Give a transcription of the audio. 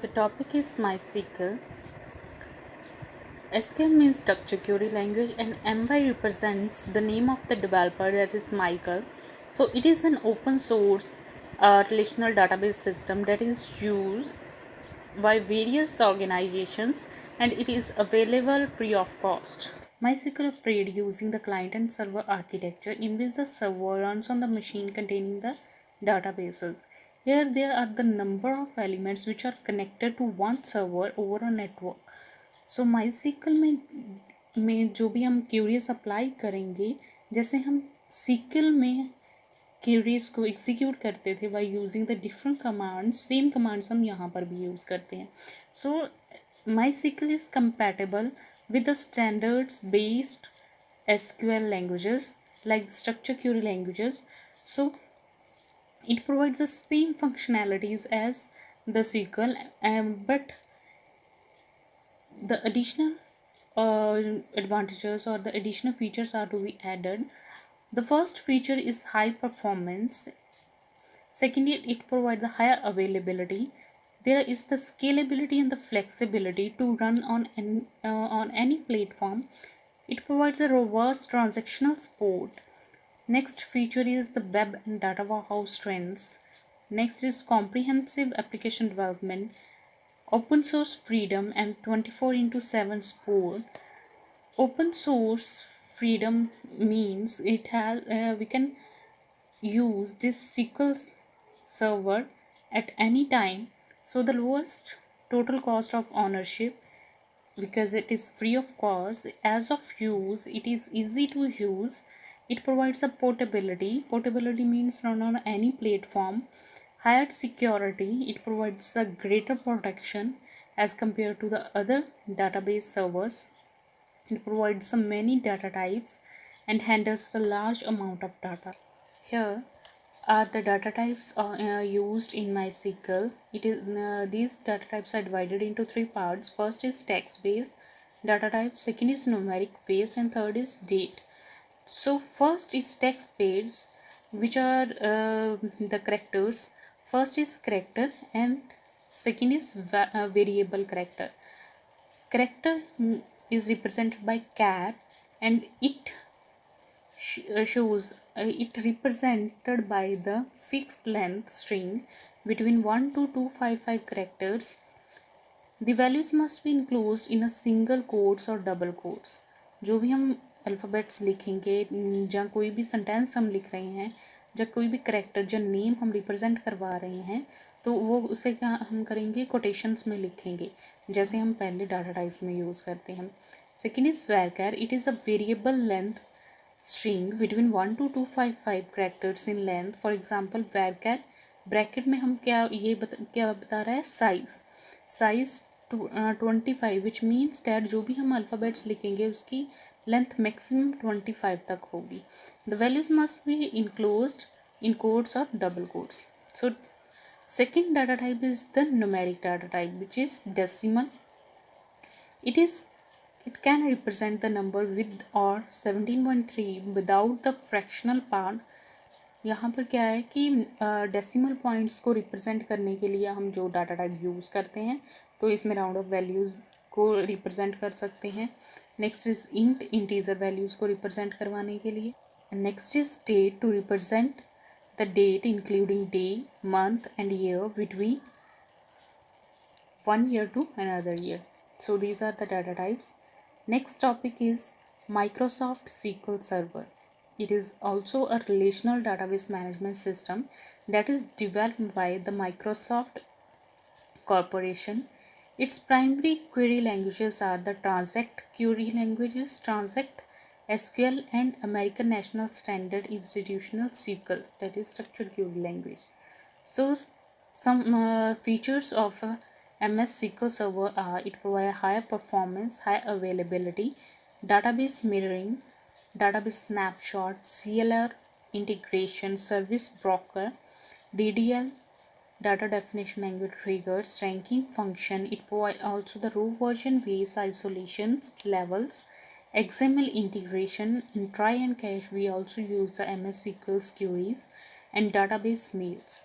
The topic is MySQL. SQL means structured query language, and MY represents the name of the developer, that is Michael. So it is an open source relational database system that is used by various organizations, and it is available free of cost. MySQL operates using the client and server architecture in which the server runs on the machine containing the databases. Here there are the number of elements which are connected to one server over a network. So MySQL में जो भी हम curies apply करेंगे, जैसे हम SQL में curies को execute करते थे by using the different commands, same commands हम यहाँ पर भी यूज़ करते हैं. सो MySQL is compatible with the standards based SQL languages like structured query languages. So it provides the same functionalities as the SQL, but the additional advantages or the additional features are to be added. The first feature is high performance. Secondly, it provides the higher availability. There is the scalability and the flexibility to run on any platform. It provides a robust transactional support. Next feature is the web and data warehouse strengths. Next is comprehensive application development, open source freedom, and 24/7 support. Open source freedom means it has we can use this SQL server at any time. So the lowest total cost of ownership, because it is free of cost. As of use, it is easy to use. It provides a portability means run on any platform. Higher security, it provides a greater protection as compared to the other database servers. It provides some many data types and handles the large amount of data. Here are the data types used in MySQL. These data types are divided into three parts. First is text based data type, second is numeric based, and third is date. So first is text based, which are the characters. First is character and second is variable character. Character is represented by char, and it shows it represented by the fixed length string between 1 to 255 characters. The values must be enclosed in a single quotes or double quotes. जो भी हम alphabets लिखेंगे, जहाँ कोई भी sentence हम लिख रहे हैं, जब कोई भी करेक्टर जो नेम हम रिप्रेजेंट करवा रहे हैं, तो वो उसे क्या हम करेंगे, कोटेशंस में लिखेंगे, जैसे हम पहले डाटा टाइप्स में यूज़ करते हैं. Second is varchar. It is a variable length string between 1 to 255 characters in length. For example varchar bracket में हम क्या बता रहा है, साइज 25, विच मीन्स दैट जो भी हम अल्फ़ाबेट्स लिखेंगे उसकी लेंथ मैक्सिमम 25 तक होगी. The values must be enclosed in quotes और double quotes. So second data type is the numeric data type, which is decimal. It can represent the number with or 17.3 without the fractional part. यहाँ पर क्या है कि decimal points को represent करने के लिए हम जो डाटा टाइप यूज़ करते हैं, तो इसमें राउंड ऑफ वैल्यूज़ को रिप्रेजेंट कर सकते हैं. नेक्स्ट इज इंटीजर वैल्यूज़ को रिप्रेजेंट करवाने के लिए. Next is date to represent the date including day, month and year between one year to another year. So these are the data types. Next topic is Microsoft SQL Server. It is also a relational database management system that is developed by the Microsoft Corporation. Its primary query languages are the Transact query languages, Transact SQL, and American National Standard Institutional SQL, that is structured query language. So some features of MS SQL Server are: it provides higher performance, high availability, database mirroring, database snapshot, CLR integration, service broker, DDL, data definition language triggers, ranking function. It provides also the row version base isolations levels, XML integration. In try and cache we also use the MS SQL queries and database mails.